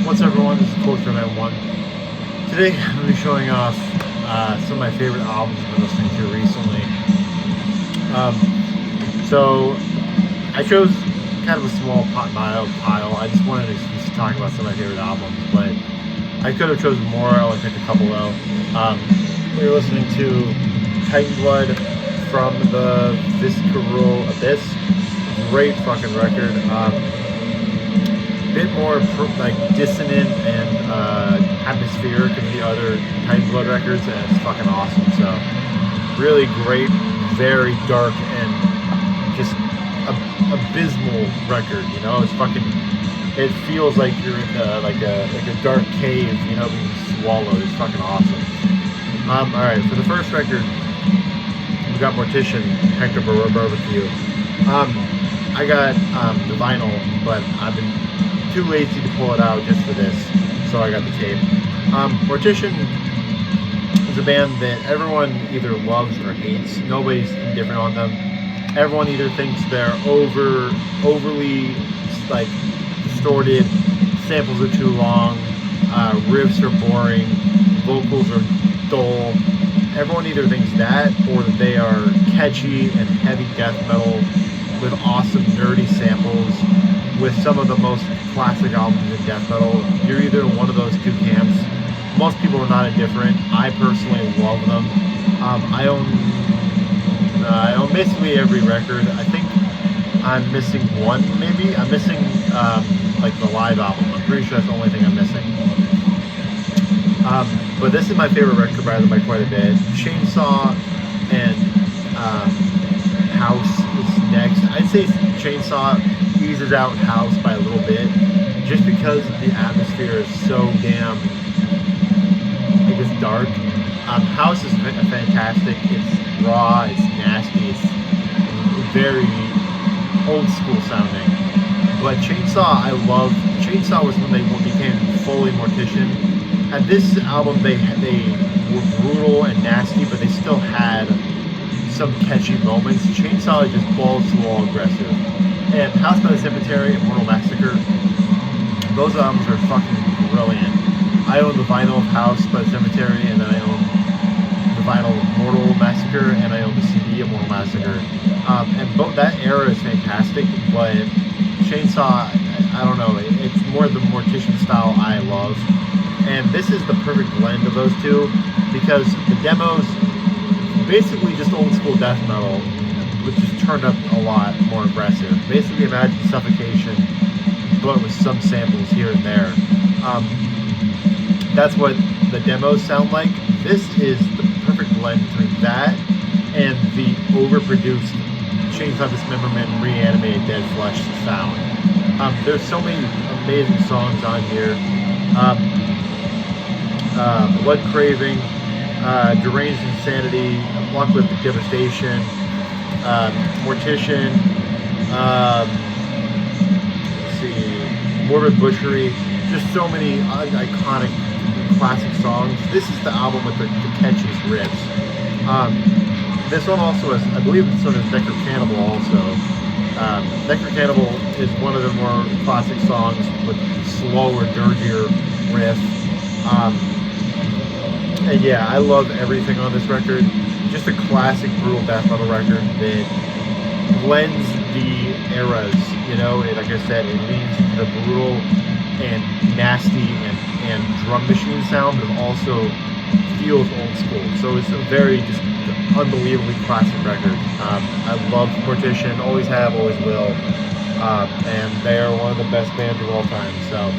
What's up, everyone? This is Culture Man 1. Today I'm going to be showing off some of my favorite albums I've been listening to recently. So I chose kind of a small pile. I just wanted an excuse to talk about some of my favorite albums, but I could have chosen more. I only picked a couple though. We were listening to Titan Blood from the Visceral Abyss. Great fucking record. Bit more dissonant and atmospheric than the other Titan Blood records, and it's fucking awesome. So really great, very dark and just abysmal record. You know, it's fucking. It feels like you're in like a dark cave. You know, being swallowed. It's fucking awesome. All right, for the first record, we got Mortician, Hector Barbecue. I got the vinyl, but I've been too lazy to pull it out just for this, so I got the tape. Mortician is a band that everyone either loves or hates. Nobody's indifferent on them. Everyone either thinks they're overly distorted, samples are too long, riffs are boring, vocals are dull. Everyone either thinks that, or that they are catchy and heavy death metal with awesome nerdy samples, with some of the most classic albums in death metal. You're either in one of those two camps. Most people are not indifferent. I personally love them. I own basically every record. I think I'm missing one, maybe. I'm missing the live album. I'm pretty sure that's the only thing I'm missing. But this is my favorite record by quite a bit. Chainsaw and House is next. I'd say Chainsaw eases out House by a little bit, just because the atmosphere is so damn, I guess, dark. House is fantastic. It's raw, it's nasty, it's very old school sounding. But Chainsaw, I love. Chainsaw was when they became fully Mortician. At this album, they were brutal and nasty, but they still had some catchy moments. Chainsaw is just balls to the wall aggressive. And House by the Cemetery and Mortal Massacre, those albums are fucking brilliant. I own the vinyl of House by the Cemetery, and then I own the vinyl of Mortal Massacre, and I own the CD of Mortal Massacre. And both that era is fantastic, but Chainsaw, I don't know, it's more the Mortician style I love. And this is the perfect blend of those two, because the demos, basically just old school death metal, which just turned up a lot more aggressive. Basically imagine Suffocation, but with some samples here and there. That's what the demos sound like. This is the perfect blend between that and the overproduced Chainsaw Dismemberment Reanimated Dead Flesh sound. There's so many amazing songs on here. Blood Craving, Deranged Insanity, Apocalyptic Devastation, Mortician, let's see, Morbid Butchery, just so many iconic classic songs. This is the album with the catchiest riffs. This one also has, I believe this one is Necro Cannibal also. Necro Cannibal is one of the more classic songs with slower, dirtier riff. And yeah, I love everything on this record. Just a classic brutal death metal record that blends the eras, you know. Like I said, it leans into the brutal and nasty and drum machine sound, but it also feels old school. So it's a very just unbelievably classic record. I love Mortician, always have, always will. And they are one of the best bands of all time. So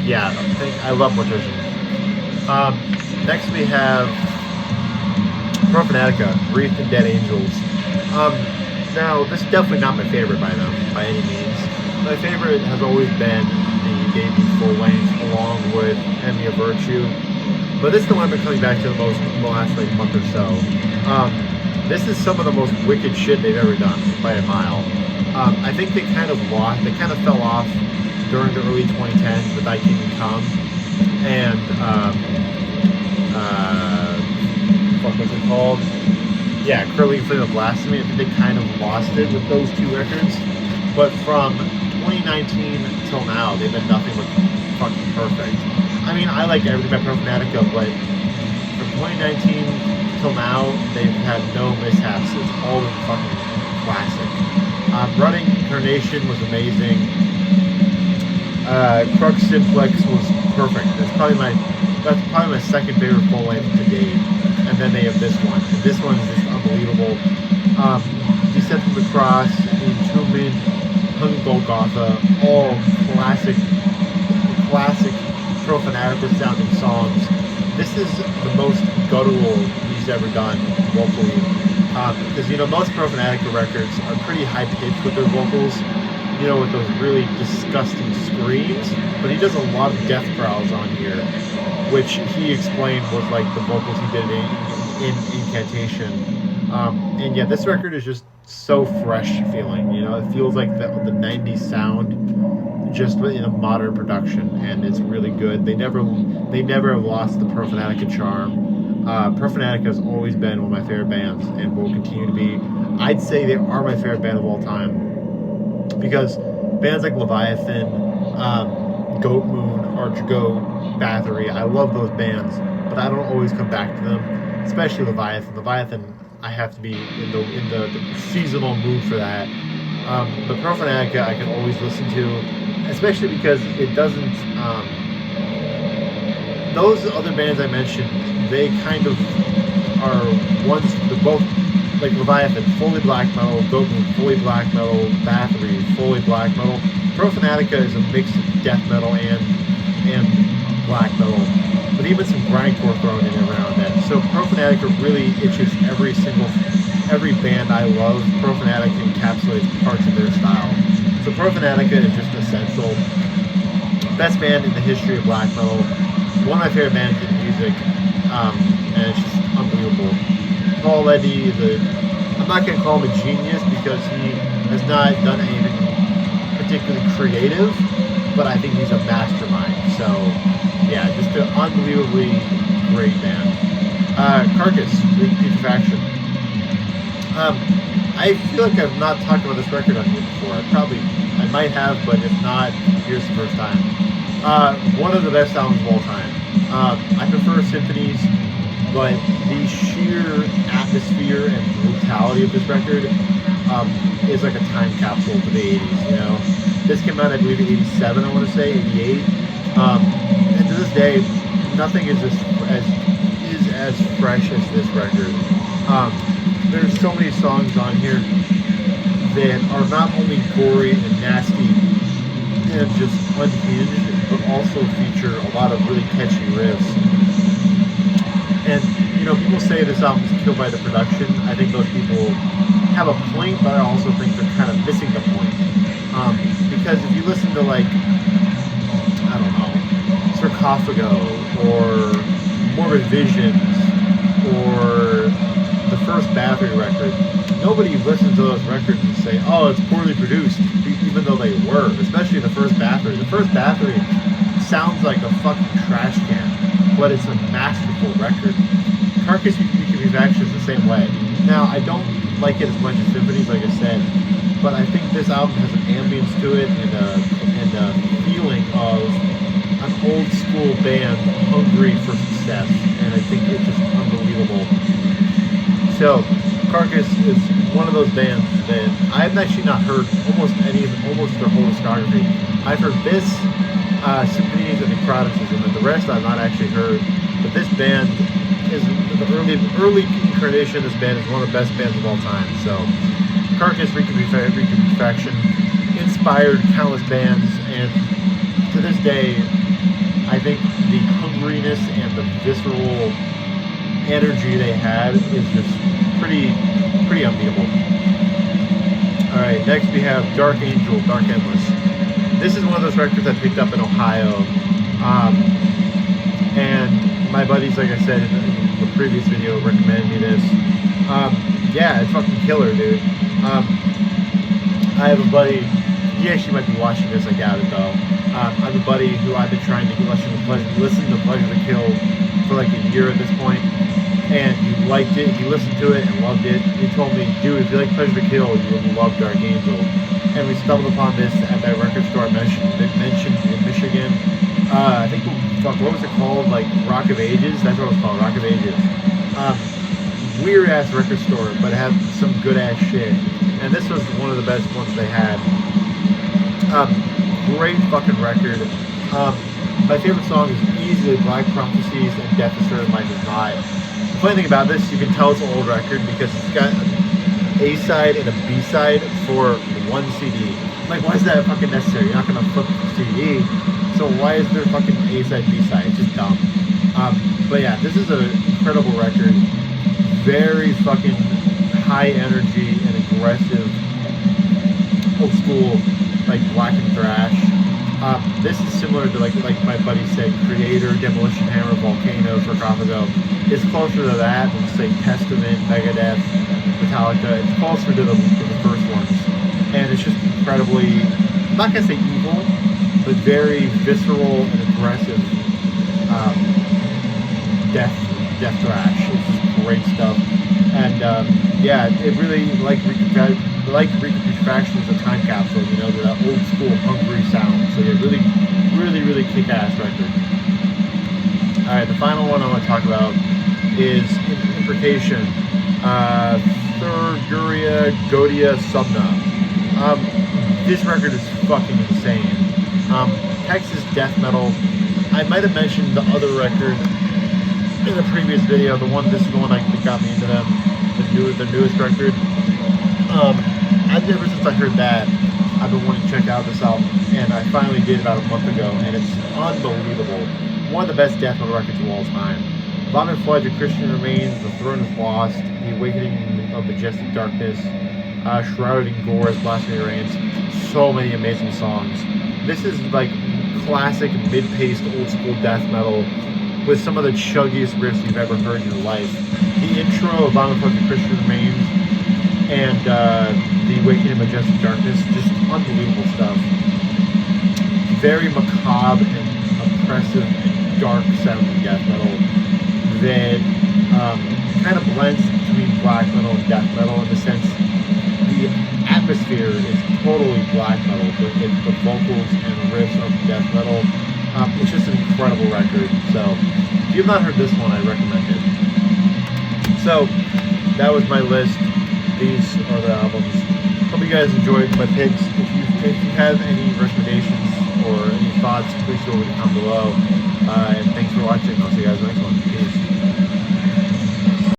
yeah, I love Mortician. Next we have Profanatica, Wreathed in Dead Angels. Now, this is definitely not my favorite by them, by any means. My favorite has always been the debut full length, along with Enemy of Virtue. But this is the one I've been coming back to the last month or so. This is some of the most wicked shit they've ever done, by a mile. I think they kind of fell off during the early 2010s with I Can Come, and what's it called? Yeah, Curling Flame of Blasphemy. I think they kind of lost it with those two records. But from 2019 until now, they've been nothing but fucking perfect. I mean, I like everything by Profanatica, but from 2019 till now, they've had no mishaps. It's all been fucking classic. Running Incarnation was amazing. Crux Simplex was perfect. That's probably my second favorite full length to date. And then they have this one. And this one is just unbelievable. Descent from the Cross, Entombment, Hung in Golgotha, all classic Profanatica sounding songs. This is the most guttural he's ever done vocally. Because, you know, most Profanatica records are pretty high pitched with their vocals, you know, with those really disgusting screams. But he does a lot of death growls on here, which he explained was like the vocals he did in Incantation. And yeah, this record is just so fresh feeling, you know, it feels like the 90s sound just in a modern production, and it's really good. They never have lost the Profanatica charm. Profanatica has always been one of my favorite bands and will continue to be. I'd say they are my favorite band of all time, because bands like Leviathan, Goat Moon, Archgoat, Bathory, I love those bands, but I don't always come back to them, especially Leviathan. I have to be in the seasonal mood for that. But Profanatica I can always listen to, especially because it doesn't. Those other bands I mentioned, they kind of are ones. They're both like Leviathan, fully black metal. Goat Moon, fully black metal. Bathory, fully black metal. Profanatica is a mix of death metal and black metal, but even some grindcore thrown in around that. So Profanatica really itches every band I love. Profanatica encapsulates parts of their style. So Profanatica is just essential. Best band in the history of black metal. One of my favorite bands in music, and it's just unbelievable. Paul Eddy, I'm not going to call him a genius because he has not done anything particularly creative, but I think he's a mastermind. So yeah, just an unbelievably great band. Carcass, Putrefaction. I feel like I've not talked about this record on here before. I might have, but if not, here's the first time. One of the best albums of all time. I prefer Symphonies, but the sheer atmosphere and brutality of this record is like a time capsule to the 80s, you know? This came out, I believe, in 87, I want to say, 88. And to this day, nothing is as fresh as this record. There's so many songs on here that are not only gory and nasty and just unhinged, but also feature a lot of really catchy riffs. And, you know, people say this album is killed by the production. I think those people have a point, but I also think they're kind of missing the point. Because if you listen to, like, I don't know, Sarcophago or Morbid Visions or the first Bathory record, nobody listens to those records and say, oh, it's poorly produced, even though they were, especially the first Bathory. The first Bathory sounds like a fucking trash can, but it's a masterful record. Carcass Putrefaction is the same way. Now, I don't like it as much as Symphonies, like I said, but I think this album has an ambience to it and a feeling of an old school band hungry for success, and I think it's just unbelievable. So, Carcass is one of those bands that I've actually not heard almost their whole discography. I've heard this, Symphonies, and Necroticism, and the rest I've not actually heard. But this band is the early incarnation of this band is one of the best bands of all time. So, Carcass Putrefaction inspired countless bands, and to this day, I think the hungriness and the visceral energy they had is just pretty unbeatable. Alright, next we have Dark Angel, Dark Endless. This is one of those records I picked up in Ohio. And my buddies, like I said in the previous video, recommended me this. Yeah, it's fucking killer, dude. I have a buddy, he actually might be watching this, I doubt it though. I have a buddy who I've been trying to listen to Pleasure to Kill for like a year at this point, and he liked it, he listened to it and loved it. He told me, dude, if you like Pleasure to Kill, you would love Dark Angel. And we stumbled upon this at that record store I mentioned in Michigan, I think, fuck, what was it called? Like Rock of Ages? That's what it was called, Rock of Ages. Weird ass record store, but it had some good ass shit. And this was one of the best ones they had. Great fucking record. My favorite song is easily Black Prophecies and Death is Certain Life Is Not. The funny thing about this, you can tell it's an old record because it's got an A-side and a B-side for one CD. Like, why is that fucking necessary? You're not gonna flip the CD, so why is there fucking A-side, B-side? It's just dumb. But yeah, this is an incredible record. Very fucking high energy and aggressive, old school, like black and thrash. This is similar to like my buddy said, Creator, Demolition Hammer, Volcano, Sarcophago. It's closer to that than say Testament, Megadeth, Metallica. It's closer to the first ones, and it's just incredibly, I'm not gonna say evil, but very visceral and aggressive death thrash. It's just great stuff, and yeah, it really like Reconstruction is a time capsule, you know, that old school hungry sound. So yeah, really kick-ass record. All right, the final one I want to talk about is Imprecation, Thurguria Godia Subna. This record is fucking insane. Texas death metal. I might have mentioned the other record in the previous video. This is the one that got me into them. The newest record. Ever since I heard that, I've been wanting to check out this album, and I finally did about a month ago, and it's unbelievable. One of the best death metal records of all time. Vomit Flood, A Christian Remains, The Throne is Lost, The Awakening of Majestic Darkness, Shrouded in Gore as Blasphemy Reigns. So many amazing songs. This is like classic mid-paced old school death metal with some of the chuggiest riffs you've ever heard in your life. The intro of Vomit Flood, A Christian Remains, and The Awakening of Majestic Darkness, just unbelievable stuff. Very macabre and oppressive and dark sounding death metal that kind of blends between black metal and death metal in the sense the atmosphere is totally black metal, but the vocals and riffs of death metal. It's just an incredible record. So if you've not heard this one, I recommend it. So that was my list. These are the albums. Hope you guys enjoyed my picks. If you have any recommendations or any thoughts, please feel free to comment below. And thanks for watching. I'll see you guys next one. Peace.